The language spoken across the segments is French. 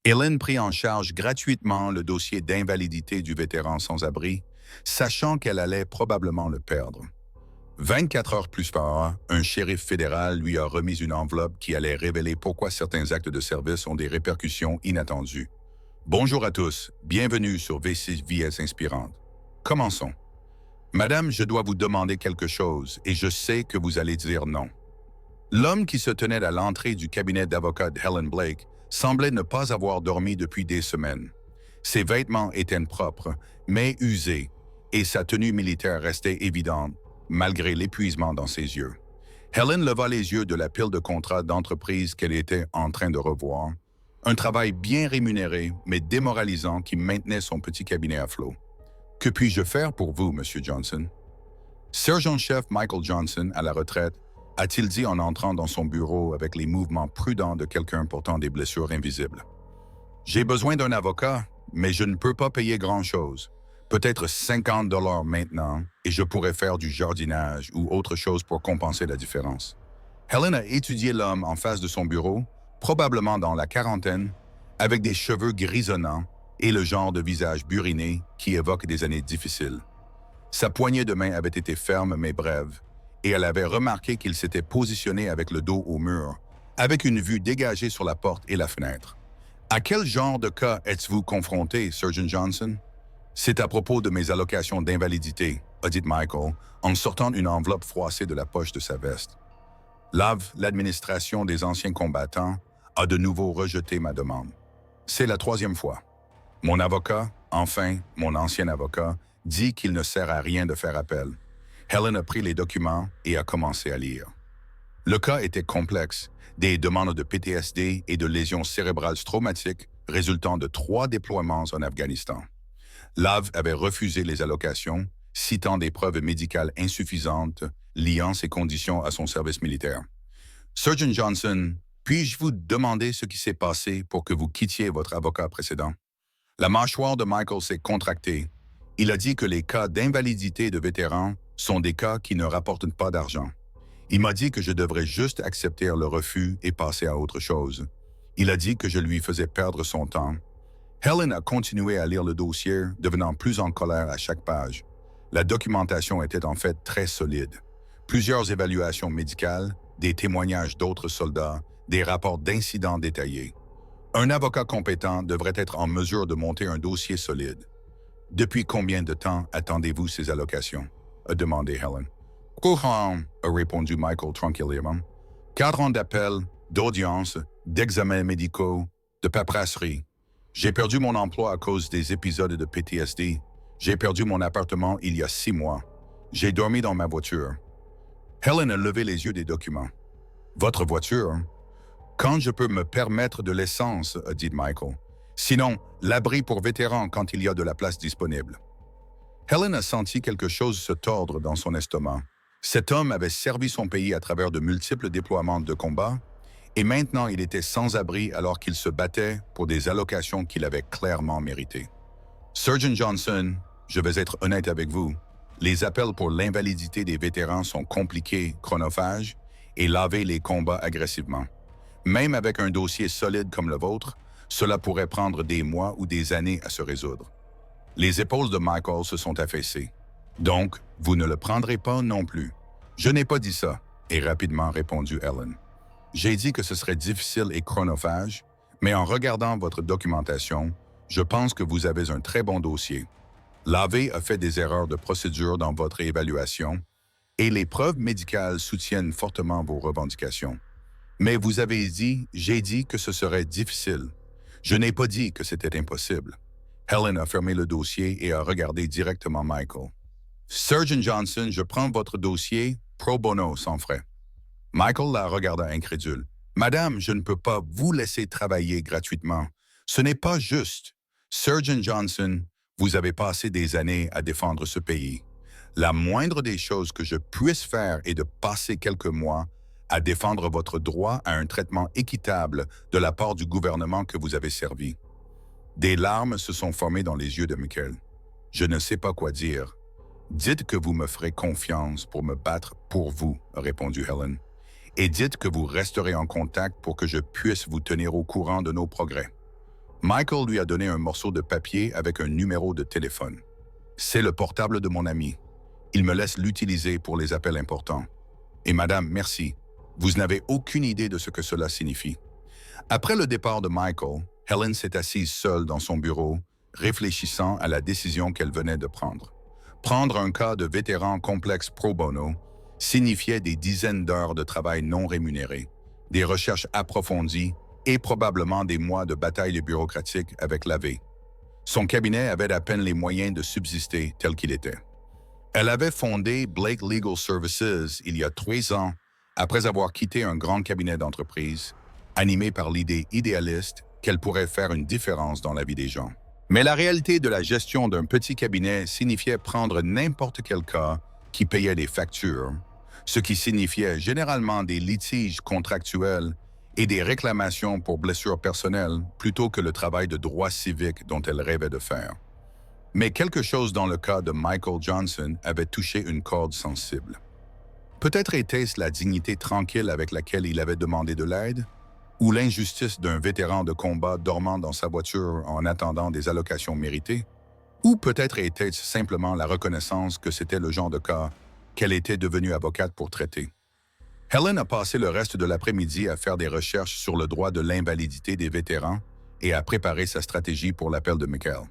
Helen prit en charge gratuitement le dossier d'invalidité du vétéran sans-abri, sachant qu'elle allait probablement le perdre. 24 heures plus tard, un shérif fédéral lui a remis une enveloppe qui allait révéler pourquoi certains actes de service ont des répercussions inattendues. Bonjour à tous, bienvenue sur V6 Vies Inspirantes. Commençons. Madame, je dois vous demander quelque chose et je sais que vous allez dire non. L'homme qui se tenait à l'entrée du cabinet d'avocat de Helen Blake semblait ne pas avoir dormi depuis des semaines. Ses vêtements étaient propres, mais usés, et sa tenue militaire restait évidente, malgré l'épuisement dans ses yeux. Helen leva les yeux de la pile de contrats d'entreprise qu'elle était en train de revoir, un travail bien rémunéré, mais démoralisant qui maintenait son petit cabinet à flot. « Que puis-je faire pour vous, Monsieur Johnson? » Sergent-chef Michael Johnson, à la retraite, a-t-il dit en entrant dans son bureau avec les mouvements prudents de quelqu'un portant des blessures invisibles. « J'ai besoin d'un avocat, mais je ne peux pas payer grand-chose. Peut-être 50 $ maintenant, et je pourrais faire du jardinage ou autre chose pour compenser la différence. » Helen a étudié l'homme en face de son bureau, probablement dans la quarantaine, avec des cheveux grisonnants et le genre de visage buriné qui évoque des années difficiles. Sa poignée de main avait été ferme mais brève, et elle avait remarqué qu'il s'était positionné avec le dos au mur, avec une vue dégagée sur la porte et la fenêtre. « À quel genre de cas êtes-vous confronté, Sergeant Johnson? »« C'est à propos de mes allocations d'invalidité, » a dit Michael, en sortant une enveloppe froissée de la poche de sa veste. L'administration des anciens combattants a de nouveau rejeté ma demande. C'est la 3e fois. Mon avocat, enfin mon ancien avocat, dit qu'il ne sert à rien de faire appel. Helen a pris les documents et a commencé à lire. Le cas était complexe, des demandes de PTSD et de lésions cérébrales traumatiques résultant de 3 déploiements en Afghanistan. Lav avait refusé les allocations, citant des preuves médicales insuffisantes liant ses conditions à son service militaire. « Sergeant Johnson, puis-je vous demander ce qui s'est passé pour que vous quittiez votre avocat précédent? » La mâchoire de Michael s'est contractée. Il a dit que les cas d'invalidité de vétérans sont des cas qui ne rapportent pas d'argent. Il m'a dit que je devrais juste accepter le refus et passer à autre chose. Il a dit que je lui faisais perdre son temps. Helen a continué à lire le dossier, devenant plus en colère à chaque page. La documentation était en fait très solide. Plusieurs évaluations médicales, des témoignages d'autres soldats, des rapports d'incidents détaillés. Un avocat compétent devrait être en mesure de monter un dossier solide. « Depuis combien de temps attendez-vous ces allocations? » a demandé Helen. « 4 ans, » a répondu Michael tranquillement. « 4 ans d'appels, d'audiences, d'examens médicaux, de paperasserie. J'ai perdu mon emploi à cause des épisodes de PTSD. J'ai perdu mon appartement il y a 6 mois. J'ai dormi dans ma voiture. » Helen a levé les yeux des documents. « Votre voiture? » « Quand je peux me permettre de l'essence, » a dit Michael. « Sinon, l'abri pour vétérans quand il y a de la place disponible. » Helen a senti quelque chose se tordre dans son estomac. Cet homme avait servi son pays à travers de multiples déploiements de combat, et maintenant il était sans abri alors qu'il se battait pour des allocations qu'il avait clairement méritées. « Sergeant Johnson, je vais être honnête avec vous. Les appels pour l'invalidité des vétérans sont compliqués, chronophages, et lavent les combats agressivement. Même avec un dossier solide comme le vôtre, cela pourrait prendre des mois ou des années à se résoudre. » Les épaules de Michael se sont affaissées. « Donc, vous ne le prendrez pas non plus. »« Je n'ai pas dit ça, » et rapidement répondu Helen. « J'ai dit que ce serait difficile et chronophage, mais en regardant votre documentation, je pense que vous avez un très bon dossier. L'AV a fait des erreurs de procédure dans votre évaluation et les preuves médicales soutiennent fortement vos revendications. Mais vous avez dit, j'ai dit que ce serait difficile. Je n'ai pas dit que c'était impossible. » Helen a fermé le dossier et a regardé directement Michael. « Sergeant Johnson, je prends votre dossier pro bono, sans frais. » Michael la regarda incrédule. « Madame, je ne peux pas vous laisser travailler gratuitement. Ce n'est pas juste. Sergeant Johnson, vous avez passé des années à défendre ce pays. La moindre des choses que je puisse faire est de passer quelques mois à défendre votre droit à un traitement équitable de la part du gouvernement que vous avez servi. » Des larmes se sont formées dans les yeux de Michael. « Je ne sais pas quoi dire. »« Dites que vous me ferez confiance pour me battre pour vous, » a répondu Helen. « Et dites que vous resterez en contact pour que je puisse vous tenir au courant de nos progrès. » Michael lui a donné un morceau de papier avec un numéro de téléphone. C'est le portable de mon ami. Il me laisse l'utiliser pour les appels importants. Et madame, merci. Vous n'avez aucune idée de ce que cela signifie. Après le départ de Michael, Helen s'est assise seule dans son bureau, réfléchissant à la décision qu'elle venait de prendre. Prendre un cas de vétéran complexe pro bono signifiait des dizaines d'heures de travail non rémunéré, des recherches approfondies et probablement des mois de bataille bureaucratique avec l'AV. Son cabinet avait à peine les moyens de subsister tel qu'il était. Elle avait fondé Blake Legal Services il y a 3 ans, après avoir quitté un grand cabinet d'entreprise, animé par l'idée idéaliste qu'elle pourrait faire une différence dans la vie des gens. Mais la réalité de la gestion d'un petit cabinet signifiait prendre n'importe quel cas qui payait des factures, ce qui signifiait généralement des litiges contractuels et des réclamations pour blessures personnelles plutôt que le travail de droit civique dont elle rêvait de faire. Mais quelque chose dans le cas de Michael Johnson avait touché une corde sensible. Peut-être était-ce la dignité tranquille avec laquelle il avait demandé de l'aide, ou l'injustice d'un vétéran de combat dormant dans sa voiture en attendant des allocations méritées, ou peut-être était-ce simplement la reconnaissance que c'était le genre de cas qu'elle était devenue avocate pour traiter. Helen a passé le reste de l'après-midi à faire des recherches sur le droit de l'invalidité des vétérans et à préparer sa stratégie pour l'appel de Michael.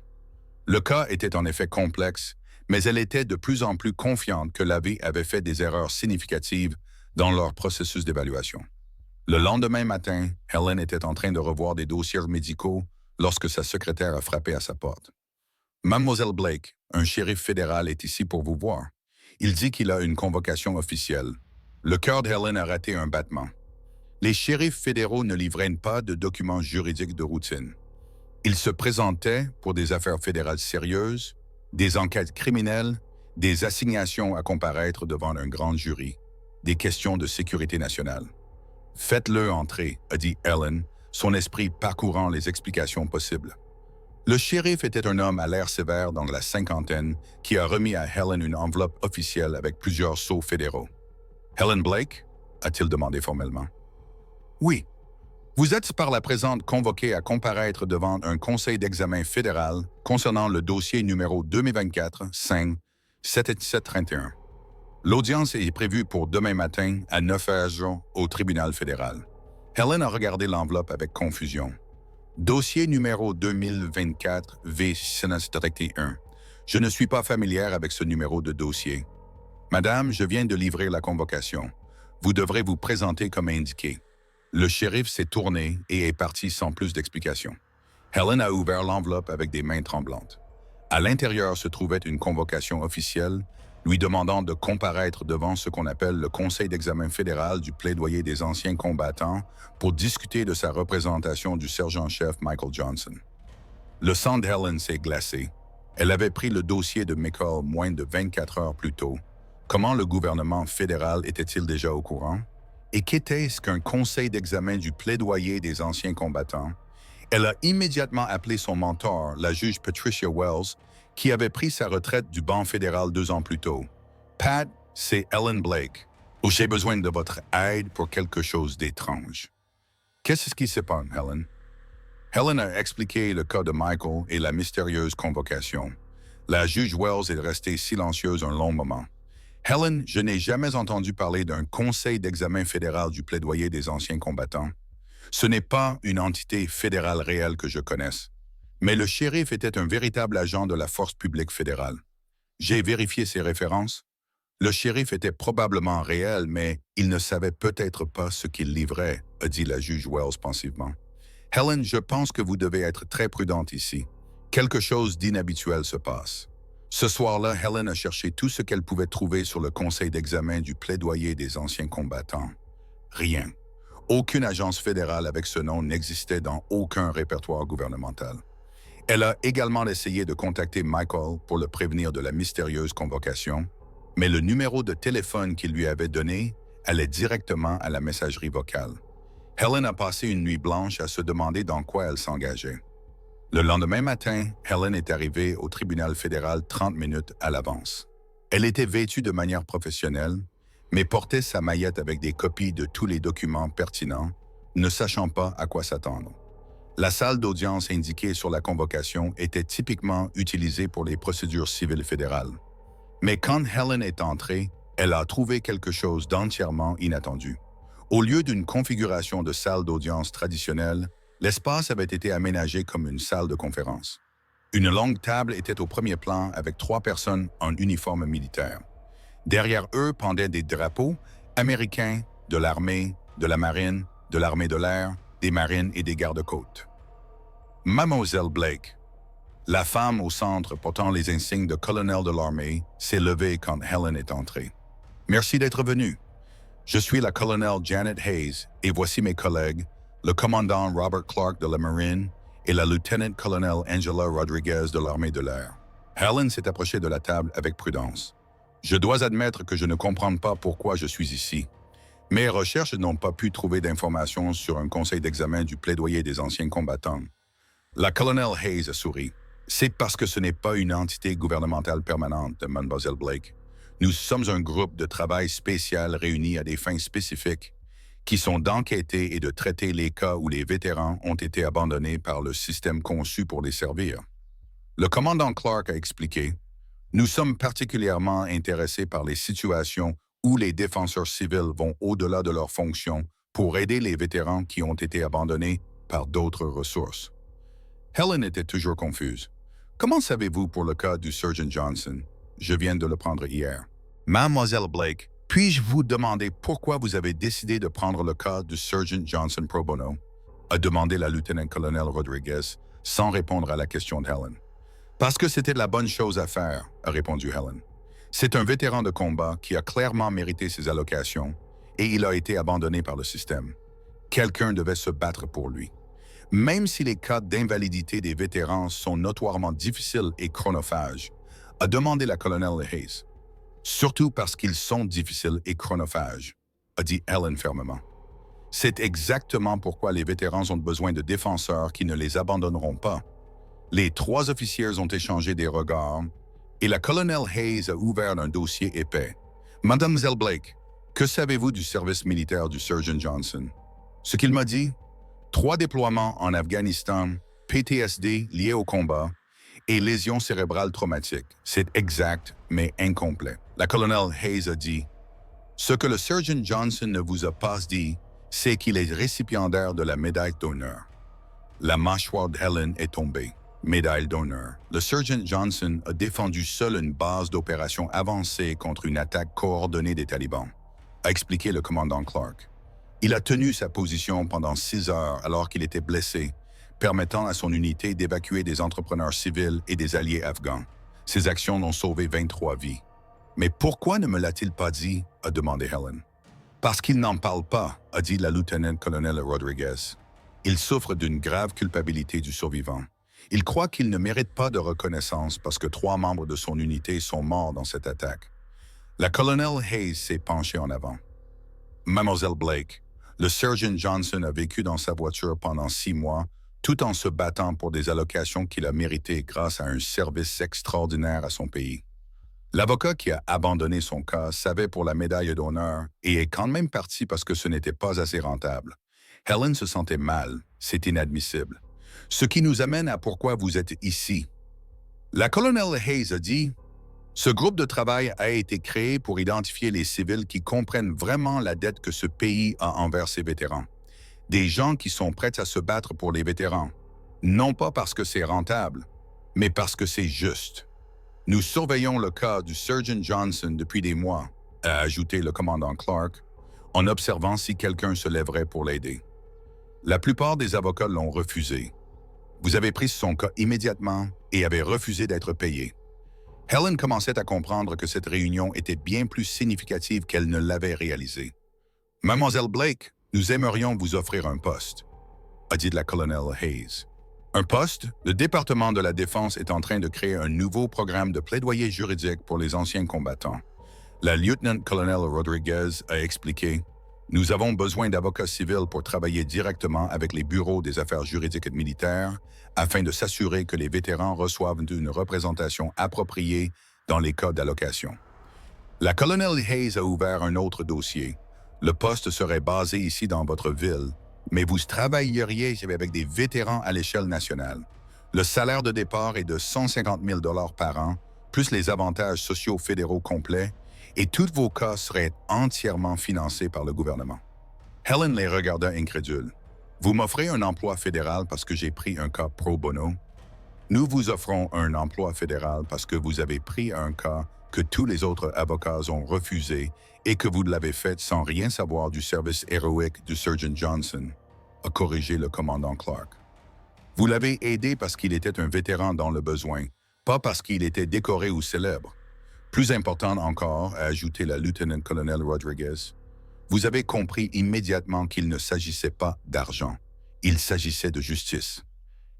Le cas était en effet complexe, mais elle était de plus en plus confiante que l'AV avait fait des erreurs significatives dans leur processus d'évaluation. Le lendemain matin, Helen était en train de revoir des dossiers médicaux lorsque sa secrétaire a frappé à sa porte. « Mademoiselle Blake, un shérif fédéral est ici pour vous voir. Il dit qu'il a une convocation officielle. » Le cœur de Helen a raté un battement. Les shérifs fédéraux ne livraient pas de documents juridiques de routine. Ils se présentaient pour des affaires fédérales sérieuses, des enquêtes criminelles, des assignations à comparaître devant un grand jury, des questions de sécurité nationale. « Faites-le entrer », a dit Helen, son esprit parcourant les explications possibles. Le shérif était un homme à l'air sévère dans la cinquantaine qui a remis à Helen une enveloppe officielle avec plusieurs sceaux fédéraux. « Helen Blake ?» a-t-il demandé formellement. « Oui. Vous êtes par la présente convoquée à comparaître devant un conseil d'examen fédéral concernant le dossier numéro 2024-5-7731. L'audience est prévue pour demain matin à 9h au tribunal fédéral. » Helen a regardé l'enveloppe avec confusion. Dossier numéro 2024-V-731. Je ne suis pas familière avec ce numéro de dossier. Madame, je viens de livrer la convocation. Vous devrez vous présenter comme indiqué. Le shérif s'est tourné et est parti sans plus d'explications. Helen a ouvert l'enveloppe avec des mains tremblantes. À l'intérieur se trouvait une convocation officielle lui demandant de comparaître devant ce qu'on appelle le Conseil d'examen fédéral du plaidoyer des anciens combattants pour discuter de sa représentation du sergent-chef Michael Johnson. Le sang de Helen s'est glacé. Elle avait pris le dossier de Michael moins de 24 heures plus tôt. Comment le gouvernement fédéral était-il déjà au courant? Et qu'était-ce qu'un conseil d'examen du plaidoyer des anciens combattants? Elle a immédiatement appelé son mentor, la juge Patricia Wells, qui avait pris sa retraite du banc fédéral 2 ans plus tôt. « Pat, c'est Helen Blake. J'ai besoin de votre aide pour quelque chose d'étrange. » « Qu'est-ce qui se passe, Helen? » Helen a expliqué le cas de Michael et la mystérieuse convocation. La juge Wells est restée silencieuse un long moment. « Helen, je n'ai jamais entendu parler d'un conseil d'examen fédéral du plaidoyer des anciens combattants. Ce n'est pas une entité fédérale réelle que je connaisse. Mais le shérif était un véritable agent de la force publique fédérale. J'ai vérifié ses références. Le shérif était probablement réel, mais il ne savait peut-être pas ce qu'il livrait, a dit la juge Wells pensivement. Helen, je pense que vous devez être très prudente ici. Quelque chose d'inhabituel se passe. Ce soir-là, Helen a cherché tout ce qu'elle pouvait trouver sur le conseil d'examen du plaidoyer des anciens combattants. Rien. Aucune agence fédérale avec ce nom n'existait dans aucun répertoire gouvernemental. Elle a également essayé de contacter Michael pour le prévenir de la mystérieuse convocation, mais le numéro de téléphone qu'il lui avait donné allait directement à la messagerie vocale. Helen a passé une nuit blanche à se demander dans quoi elle s'engageait. Le lendemain matin, Helen est arrivée au tribunal fédéral 30 minutes à l'avance. Elle était vêtue de manière professionnelle, mais portait sa maillette avec des copies de tous les documents pertinents, ne sachant pas à quoi s'attendre. La salle d'audience indiquée sur la convocation était typiquement utilisée pour les procédures civiles fédérales. Mais quand Helen est entrée, elle a trouvé quelque chose d'entièrement inattendu. Au lieu d'une configuration de salle d'audience traditionnelle, l'espace avait été aménagé comme une salle de conférence. Une longue table était au premier plan avec 3 personnes en uniforme militaire. Derrière eux pendaient des drapeaux américains, de l'armée, de la marine, de l'armée de l'air, des marines et des gardes-côtes. Mademoiselle Blake, la femme au centre portant les insignes de colonel de l'armée, s'est levée quand Helen est entrée. « Merci d'être venue. Je suis la colonel Janet Hayes et voici mes collègues, le commandant Robert Clark de la marine et la lieutenant-colonel Angela Rodriguez de l'armée de l'air. » Helen s'est approchée de la table avec prudence. « Je dois admettre que je ne comprends pas pourquoi je suis ici. Mes recherches n'ont pas pu trouver d'informations sur un conseil d'examen du plaidoyer des anciens combattants. » La colonel Hayes a souri. « C'est parce que ce n'est pas une entité gouvernementale permanente, Mademoiselle Blake. Nous sommes un groupe de travail spécial réuni à des fins spécifiques qui sont d'enquêter et de traiter les cas où les vétérans ont été abandonnés par le système conçu pour les servir. » Le commandant Clark a expliqué « Nous sommes particulièrement intéressés par les situations où les défenseurs civils vont au-delà de leurs fonctions pour aider les vétérans qui ont été abandonnés par d'autres ressources. » Helen était toujours confuse. « Comment savez-vous pour le cas du Sergeant Johnson? Je viens de le prendre hier. »« Mademoiselle Blake, puis-je vous demander pourquoi vous avez décidé de prendre le cas du Sergeant Johnson pro bono? » a demandé la lieutenant-colonel Rodriguez, sans répondre à la question de Helen. « Parce que c'était la bonne chose à faire, » a répondu Helen. « C'est un vétéran de combat qui a clairement mérité ses allocations et il a été abandonné par le système. Quelqu'un devait se battre pour lui. Même si les cas d'invalidité des vétérans sont notoirement difficiles et chronophages, a demandé la colonel Hayes. Surtout parce qu'ils sont difficiles et chronophages, a dit Helen fermement. C'est exactement pourquoi les vétérans ont besoin de défenseurs qui ne les abandonneront pas. Les 3 officiers ont échangé des regards et la colonel Hayes a ouvert un dossier épais. « Mademoiselle Blake, que savez-vous du service militaire du Sergeant Johnson? » Ce qu'il m'a dit, 3 déploiements en Afghanistan, PTSD lié au combat et lésions cérébrales traumatiques. C'est exact, mais incomplet. La colonel Hayes a dit « Ce que le Sergeant Johnson ne vous a pas dit, c'est qu'il est récipiendaire de la médaille d'honneur. » La mâchoire d'Helen est tombée. Médaille d'honneur. Le Sergeant Johnson a défendu seul une base d'opération avancée contre une attaque coordonnée des talibans, a expliqué le commandant Clark. Il a tenu sa position pendant 6 heures alors qu'il était blessé, permettant à son unité d'évacuer des entrepreneurs civils et des alliés afghans. Ses actions ont sauvé 23 vies. « Mais pourquoi ne me l'a-t-il pas dit? » a demandé Helen. « Parce qu'il n'en parle pas, » a dit la lieutenant-colonel Rodriguez. « Il souffre d'une grave culpabilité du survivant. Il croit qu'il ne mérite pas de reconnaissance parce que 3 membres de son unité sont morts dans cette attaque. » La colonel Hayes s'est penchée en avant. « Mademoiselle Blake, le Sergeant Johnson a vécu dans sa voiture pendant 6 mois, tout en se battant pour des allocations qu'il a méritées grâce à un service extraordinaire à son pays. L'avocat qui a abandonné son cas savait pour la médaille d'honneur et est quand même parti parce que ce n'était pas assez rentable. Helen se sentait mal, c'est inadmissible. Ce qui nous amène à pourquoi vous êtes ici. La colonel Hayes a dit « Ce groupe de travail a été créé pour identifier les civils qui comprennent vraiment la dette que ce pays a envers ses vétérans. Des gens qui sont prêts à se battre pour les vétérans, non pas parce que c'est rentable, mais parce que c'est juste. Nous surveillons le cas du Sergeant Johnson depuis des mois, » a ajouté le commandant Clark, en observant si quelqu'un se lèverait pour l'aider. La plupart des avocats l'ont refusé. Vous avez pris son cas immédiatement et avez refusé d'être payé. Helen commençait à comprendre que cette réunion était bien plus significative qu'elle ne l'avait réalisé. « Mademoiselle Blake, nous aimerions vous offrir un poste, » a dit la colonel Hayes. Un poste, le département de la Défense est en train de créer un nouveau programme de plaidoyer juridique pour les anciens combattants. La lieutenant-colonel Rodriguez a expliqué « Nous avons besoin d'avocats civils pour travailler directement avec les bureaux des affaires juridiques et militaires afin de s'assurer que les vétérans reçoivent une représentation appropriée dans les cas d'allocation. » La colonel Hayes a ouvert un autre dossier. Le poste serait basé ici dans votre ville, mais vous travailleriez avec des vétérans à l'échelle nationale. Le salaire de départ est de 150 000 par an, plus les avantages sociaux fédéraux complets, et tous vos cas seraient entièrement financés par le gouvernement. Helen les regarda incrédule. Vous m'offrez un emploi fédéral parce que j'ai pris un cas pro bono? Nous vous offrons un emploi fédéral parce que vous avez pris un cas que tous les autres avocats ont refusé et que vous l'avez fait sans rien savoir du service héroïque du Surgeon Johnson, a corrigé le commandant Clark. Vous l'avez aidé parce qu'il était un vétéran dans le besoin, pas parce qu'il était décoré ou célèbre. Plus important encore, a ajouté la lieutenant-colonel Rodriguez, vous avez compris immédiatement qu'il ne s'agissait pas d'argent. Il s'agissait de justice.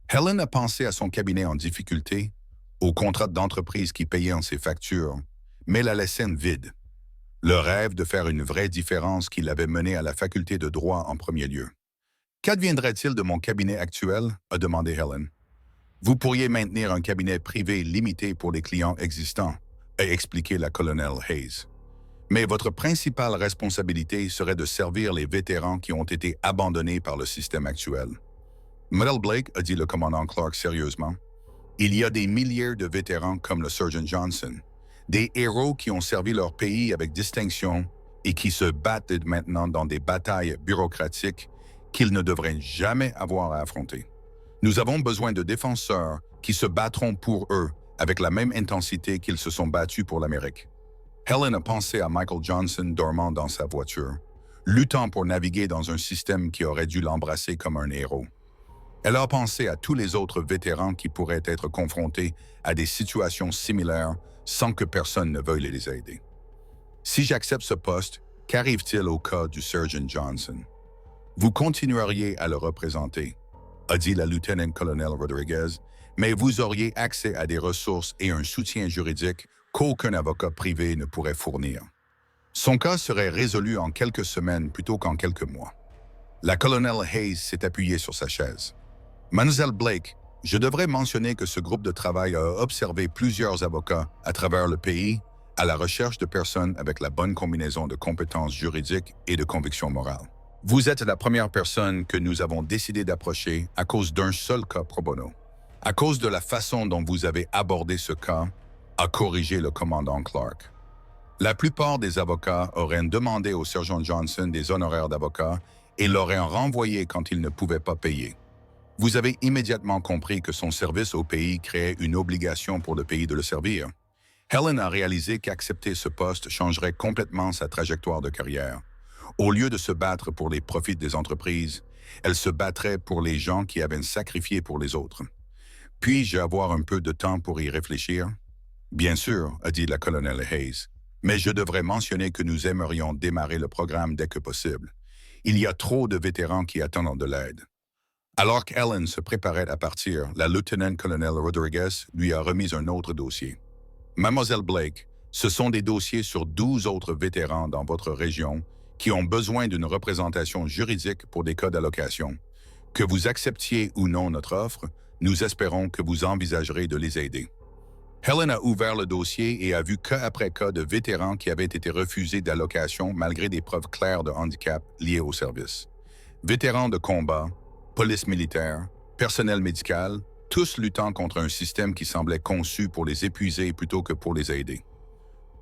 Helen a pensé à son cabinet en difficulté, au contrat d'entreprise qui payait en ses factures, mais la laissait vide. Le rêve de faire une vraie différence qui l'avait mené à la faculté de droit en premier lieu. Qu'adviendrait-il de mon cabinet actuel? A demandé Helen. Vous pourriez maintenir un cabinet privé limité pour les clients existants, a expliqué la colonel Hayes. Mais votre principale responsabilité serait de servir les vétérans qui ont été abandonnés par le système actuel. Madame Blake, a dit le commandant Clark sérieusement, il y a des milliers de vétérans comme le Surgeon Johnson, des héros qui ont servi leur pays avec distinction et qui se battent maintenant dans des batailles bureaucratiques qu'ils ne devraient jamais avoir à affronter. Nous avons besoin de défenseurs qui se battront pour eux avec la même intensité qu'ils se sont battus pour l'Amérique. Helen a pensé à Michael Johnson dormant dans sa voiture, luttant pour naviguer dans un système qui aurait dû l'embrasser comme un héros. Elle a pensé à tous les autres vétérans qui pourraient être confrontés à des situations similaires sans que personne ne veuille les aider. Si j'accepte ce poste, qu'arrive-t-il au cas du Surgeon Johnson? Vous continueriez à le représenter, a dit la lieutenant-colonel Rodriguez, mais vous auriez accès à des ressources et un soutien juridique qu'aucun avocat privé ne pourrait fournir. Son cas serait résolu en quelques semaines plutôt qu'en quelques mois. La colonel Hayes s'est appuyée sur sa chaise. Mademoiselle Blake, je devrais mentionner que ce groupe de travail a observé plusieurs avocats à travers le pays à la recherche de personnes avec la bonne combinaison de compétences juridiques et de convictions morales. Vous êtes la première personne que nous avons décidé d'approcher à cause d'un seul cas pro bono. À cause de la façon dont vous avez abordé ce cas, a corrigé le commandant Clark. La plupart des avocats auraient demandé au sergent Johnson des honoraires d'avocat et l'auraient renvoyé quand il ne pouvait pas payer. Vous avez immédiatement compris que son service au pays créait une obligation pour le pays de le servir. Helen a réalisé qu'accepter ce poste changerait complètement sa trajectoire de carrière. Au lieu de se battre pour les profits des entreprises, elle se battrait pour les gens qui avaient sacrifié pour les autres. Puis-je avoir un peu de temps pour y réfléchir? Bien sûr, a dit la colonel Hayes, mais je devrais mentionner que nous aimerions démarrer le programme dès que possible. Il y a trop de vétérans qui attendent de l'aide. Alors qu'Ellen se préparait à partir, la lieutenant-colonel Rodriguez lui a remis un autre dossier. Mademoiselle Blake, ce sont des dossiers sur 12 autres vétérans dans votre région qui ont besoin d'une représentation juridique pour des cas d'allocation. Que vous acceptiez ou non notre offre, nous espérons que vous envisagerez de les aider. Helen a ouvert le dossier et a vu cas après cas de vétérans qui avaient été refusés d'allocation malgré des preuves claires de handicap liées au service. Vétérans de combat, police militaire, personnel médical, tous luttant contre un système qui semblait conçu pour les épuiser plutôt que pour les aider.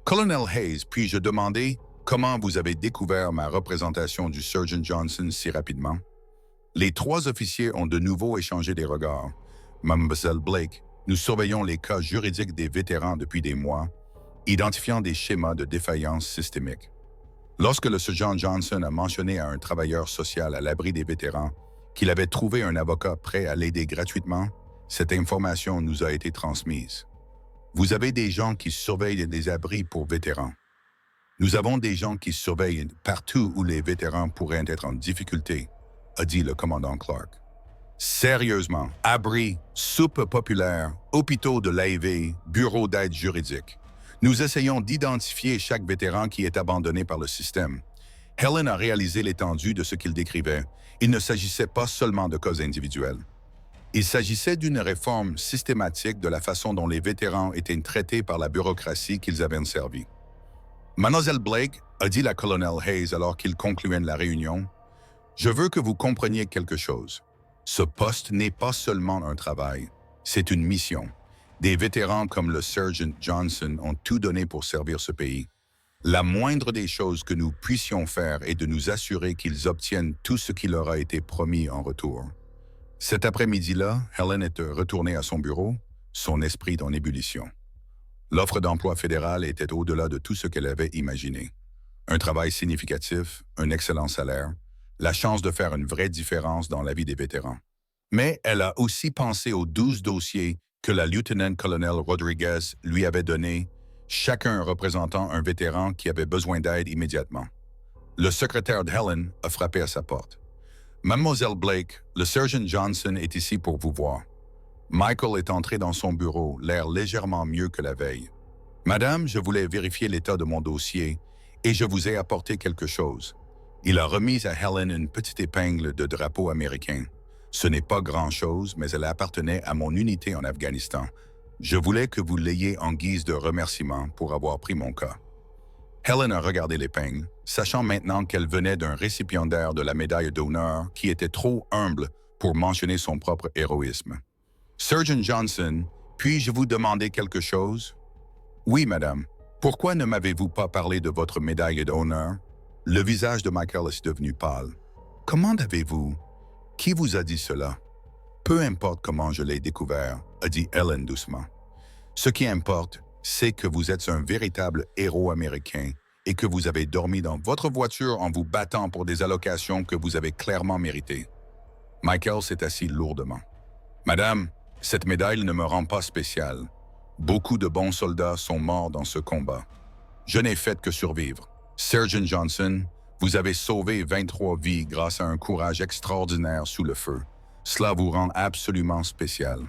Colonel Hayes, puis-je demander comment vous avez découvert ma représentation du Surgeon Johnson si rapidement? Les trois officiers ont de nouveau échangé des regards. Mademoiselle Blake, nous surveillons les cas juridiques des vétérans depuis des mois, identifiant des schémas de défaillance systémique. Lorsque le sergent Johnson a mentionné à un travailleur social à l'abri des vétérans qu'il avait trouvé un avocat prêt à l'aider gratuitement, cette information nous a été transmise. Vous avez des gens qui surveillent des abris pour vétérans. Nous avons des gens qui surveillent partout où les vétérans pourraient être en difficulté, a dit le commandant Clark. Sérieusement, abris, soupes populaires, hôpitaux de l'AIV, bureaux d'aide juridique. Nous essayons d'identifier chaque vétéran qui est abandonné par le système. Helen a réalisé l'étendue de ce qu'il décrivait. Il ne s'agissait pas seulement de cas individuels. Il s'agissait d'une réforme systématique de la façon dont les vétérans étaient traités par la bureaucratie qu'ils avaient servi. Mademoiselle Blake, a dit la colonel Hayes alors qu'ils concluaient la réunion, Je veux que vous compreniez quelque chose. Ce poste n'est pas seulement un travail, c'est une mission. Des vétérans comme le Sergeant Johnson ont tout donné pour servir ce pays. La moindre des choses que nous puissions faire est de nous assurer qu'ils obtiennent tout ce qui leur a été promis en retour. Cet après-midi-là, Helen était retournée à son bureau, son esprit en ébullition. L'offre d'emploi fédéral était au-delà de tout ce qu'elle avait imaginé. Un travail significatif, un excellent salaire, la chance de faire une vraie différence dans la vie des vétérans. Mais elle a aussi pensé aux 12 dossiers que la lieutenant-colonel Rodriguez lui avait donnés, chacun représentant un vétéran qui avait besoin d'aide immédiatement. Le secrétaire de Helen a frappé à sa porte. Mademoiselle Blake, le sergent Johnson est ici pour vous voir. Michael est entré dans son bureau, l'air légèrement mieux que la veille. Madame, je voulais vérifier l'état de mon dossier et je vous ai apporté quelque chose. Il a remis à Helen une petite épingle de drapeau américain. Ce n'est pas grand-chose, mais elle appartenait à mon unité en Afghanistan. Je voulais que vous l'ayez en guise de remerciement pour avoir pris mon cas. Helen a regardé l'épingle, sachant maintenant qu'elle venait d'un récipiendaire de la médaille d'honneur qui était trop humble pour mentionner son propre héroïsme. Sergeant Johnson, puis-je vous demander quelque chose? Oui, madame. Pourquoi ne m'avez-vous pas parlé de votre médaille d'honneur? Le visage de Michael est devenu pâle. Comment avez-vous? Qui vous a dit cela? Peu importe comment je l'ai découvert, a dit Helen doucement. Ce qui importe, c'est que vous êtes un véritable héros américain et que vous avez dormi dans votre voiture en vous battant pour des allocations que vous avez clairement méritées. Michael s'est assis lourdement. Madame, cette médaille ne me rend pas spécial. Beaucoup de bons soldats sont morts dans ce combat. Je n'ai fait que survivre. Sergeant Johnson, vous avez sauvé 23 vies grâce à un courage extraordinaire sous le feu. Cela vous rend absolument spécial.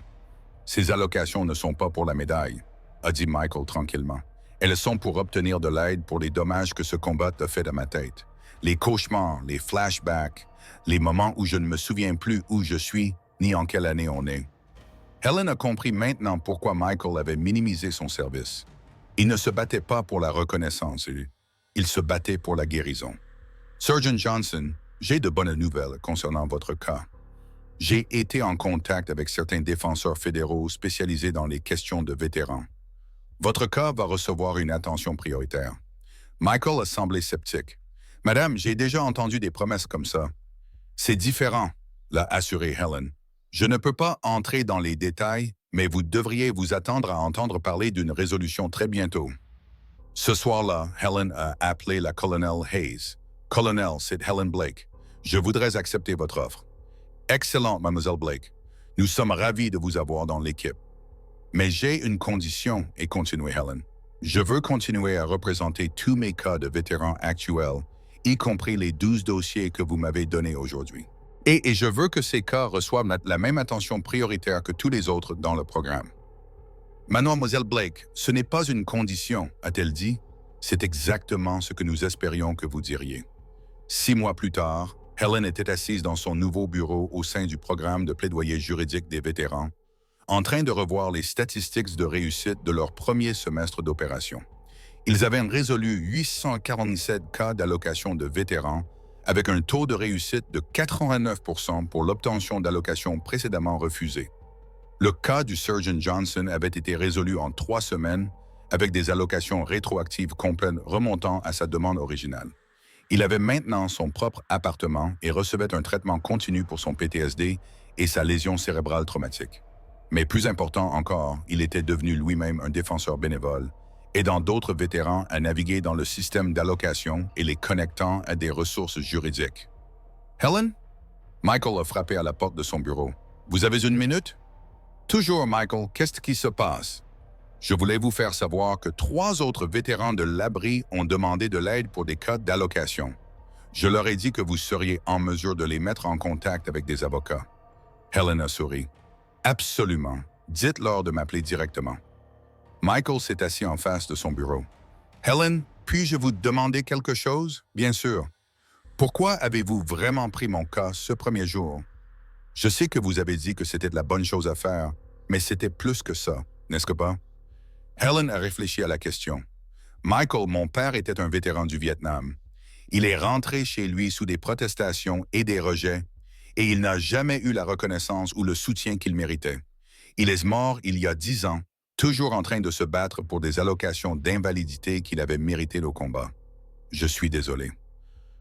Ces allocations ne sont pas pour la médaille, a dit Michael tranquillement. Elles sont pour obtenir de l'aide pour les dommages que ce combat a fait à ma tête. Les cauchemars, les flashbacks, les moments où je ne me souviens plus où je suis ni en quelle année on est. Helen a compris maintenant pourquoi Michael avait minimisé son service. Il ne se battait pas pour la reconnaissance, il se battait pour la guérison. Sergeant Johnson, j'ai de bonnes nouvelles concernant votre cas. J'ai été en contact avec certains défenseurs fédéraux spécialisés dans les questions de vétérans. Votre cas va recevoir une attention prioritaire. Michael a semblé sceptique. Madame, j'ai déjà entendu des promesses comme ça. C'est différent, l'a assuré Helen. Je ne peux pas entrer dans les détails, mais vous devriez vous attendre à entendre parler d'une résolution très bientôt. Ce soir-là, Helen a appelé la colonel Hayes. Colonel, c'est Helen Blake. Je voudrais accepter votre offre. Excellent, mademoiselle Blake. Nous sommes ravis de vous avoir dans l'équipe. Mais j'ai une condition, et continuait Helen. Je veux continuer à représenter tous mes cas de vétérans actuels, y compris les 12 dossiers que vous m'avez donnés aujourd'hui. Et je veux que ces cas reçoivent la même attention prioritaire que tous les autres dans le programme. Mademoiselle Blake, ce n'est pas une condition, a-t-elle dit. C'est exactement ce que nous espérions que vous diriez. 6 mois plus tard, Helen était assise dans son nouveau bureau au sein du programme de plaidoyer juridique des vétérans, en train de revoir les statistiques de réussite de leur premier semestre d'opération. Ils avaient résolu 847 cas d'allocation de vétérans avec un taux de réussite de 89% pour l'obtention d'allocations précédemment refusées. Le cas du Sergeant Johnson avait été résolu en 3 semaines avec des allocations rétroactives complètes remontant à sa demande originale. Il avait maintenant son propre appartement et recevait un traitement continu pour son PTSD et sa lésion cérébrale traumatique. Mais plus important encore, il était devenu lui-même un défenseur bénévole, aidant d'autres vétérans à naviguer dans le système d'allocation et les connectant à des ressources juridiques. Helen? Michael a frappé à la porte de son bureau. Vous avez une minute? Toujours, Michael, qu'est-ce qui se passe? Je voulais vous faire savoir que 3 autres vétérans de l'abri ont demandé de l'aide pour des cas d'allocation. Je leur ai dit que vous seriez en mesure de les mettre en contact avec des avocats. Helen a souri. Absolument. Dites-leur de m'appeler directement. Michael s'est assis en face de son bureau. Helen, puis-je vous demander quelque chose? Bien sûr. Pourquoi avez-vous vraiment pris mon cas ce premier jour? Je sais que vous avez dit que c'était de la bonne chose à faire, mais c'était plus que ça, n'est-ce pas? Helen a réfléchi à la question. Michael, mon père était un vétéran du Vietnam. Il est rentré chez lui sous des protestations et des rejets, et il n'a jamais eu la reconnaissance ou le soutien qu'il méritait. Il est mort il y a 10 ans, toujours en train de se battre pour des allocations d'invalidité qu'il avait méritées au combat. Je suis désolé.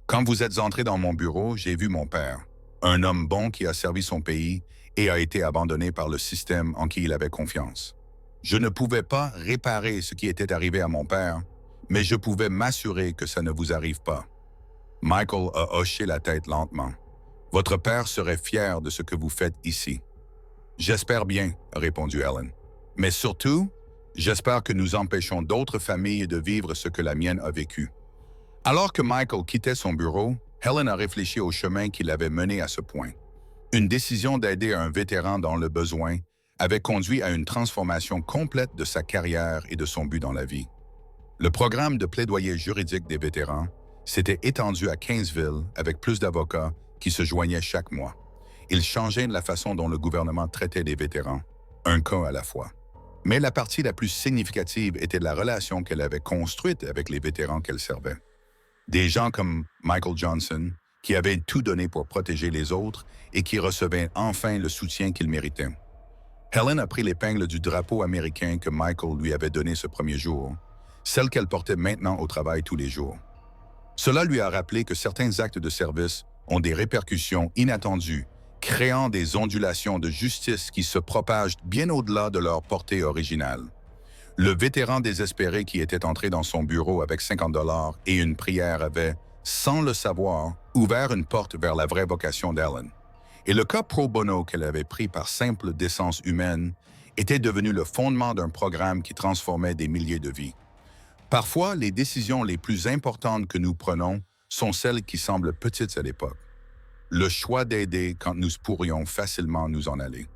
Quand vous êtes entré dans mon bureau, j'ai vu mon père, un homme bon qui a servi son pays et a été abandonné par le système en qui il avait confiance. Je ne pouvais pas réparer ce qui était arrivé à mon père, mais je pouvais m'assurer que ça ne vous arrive pas. Michael a hoché la tête lentement. Votre père serait fier de ce que vous faites ici. J'espère bien, a répondu Helen. Mais surtout, j'espère que nous empêchons d'autres familles de vivre ce que la mienne a vécu. Alors que Michael quittait son bureau, Helen a réfléchi au chemin qui l'avait mené à ce point. Une décision d'aider un vétéran dans le besoin avait conduit à une transformation complète de sa carrière et de son but dans la vie. Le programme de plaidoyer juridique des vétérans s'était étendu à 15 villes avec plus d'avocats qui se joignaient chaque mois. Il changeait la façon dont le gouvernement traitait les vétérans, un cas à la fois. Mais la partie la plus significative était la relation qu'elle avait construite avec les vétérans qu'elle servait. Des gens comme Michael Johnson, qui avaient tout donné pour protéger les autres et qui recevaient enfin le soutien qu'ils méritaient. Helen a pris l'épingle du drapeau américain que Michael lui avait donné ce premier jour, celle qu'elle portait maintenant au travail tous les jours. Cela lui a rappelé que certains actes de service ont des répercussions inattendues, créant des ondulations de justice qui se propagent bien au-delà de leur portée originale. Le vétéran désespéré qui était entré dans son bureau avec 50 $ et une prière avait, sans le savoir, ouvert une porte vers la vraie vocation d'Helen. Et le cas pro bono qu'elle avait pris par simple décence humaine était devenu le fondement d'un programme qui transformait des milliers de vies. Parfois, les décisions les plus importantes que nous prenons sont celles qui semblent petites à l'époque. Le choix d'aider quand nous pourrions facilement nous en aller,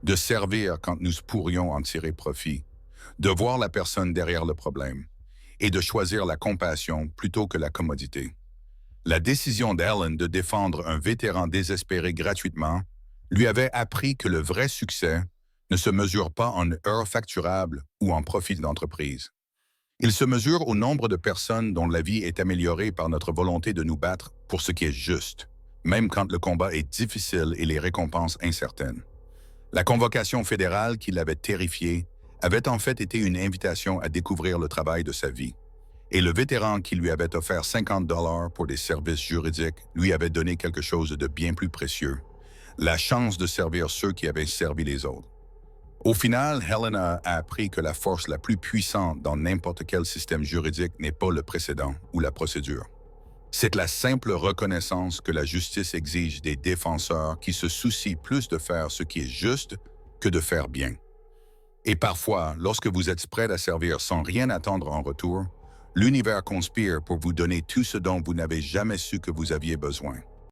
de servir quand nous pourrions en tirer profit, de voir la personne derrière le problème et de choisir la compassion plutôt que la commodité. La décision d'Helen de défendre un vétéran désespéré gratuitement lui avait appris que le vrai succès ne se mesure pas en heures facturables ou en profit d'entreprise. Il se mesure au nombre de personnes dont la vie est améliorée par notre volonté de nous battre pour ce qui est juste, même quand le combat est difficile et les récompenses incertaines. La convocation fédérale qui l'avait terrifié avait en fait été une invitation à découvrir le travail de sa vie. Et le vétéran qui lui avait offert 50 $ pour des services juridiques lui avait donné quelque chose de bien plus précieux, la chance de servir ceux qui avaient servi les autres. Au final, Helen a appris que la force la plus puissante dans n'importe quel système juridique n'est pas le précédent ou la procédure. C'est la simple reconnaissance que la justice exige des défenseurs qui se soucient plus de faire ce qui est juste que de faire bien. Et parfois, lorsque vous êtes prêt à servir sans rien attendre en retour, l'univers conspire pour vous donner tout ce dont vous n'avez jamais su que vous aviez besoin.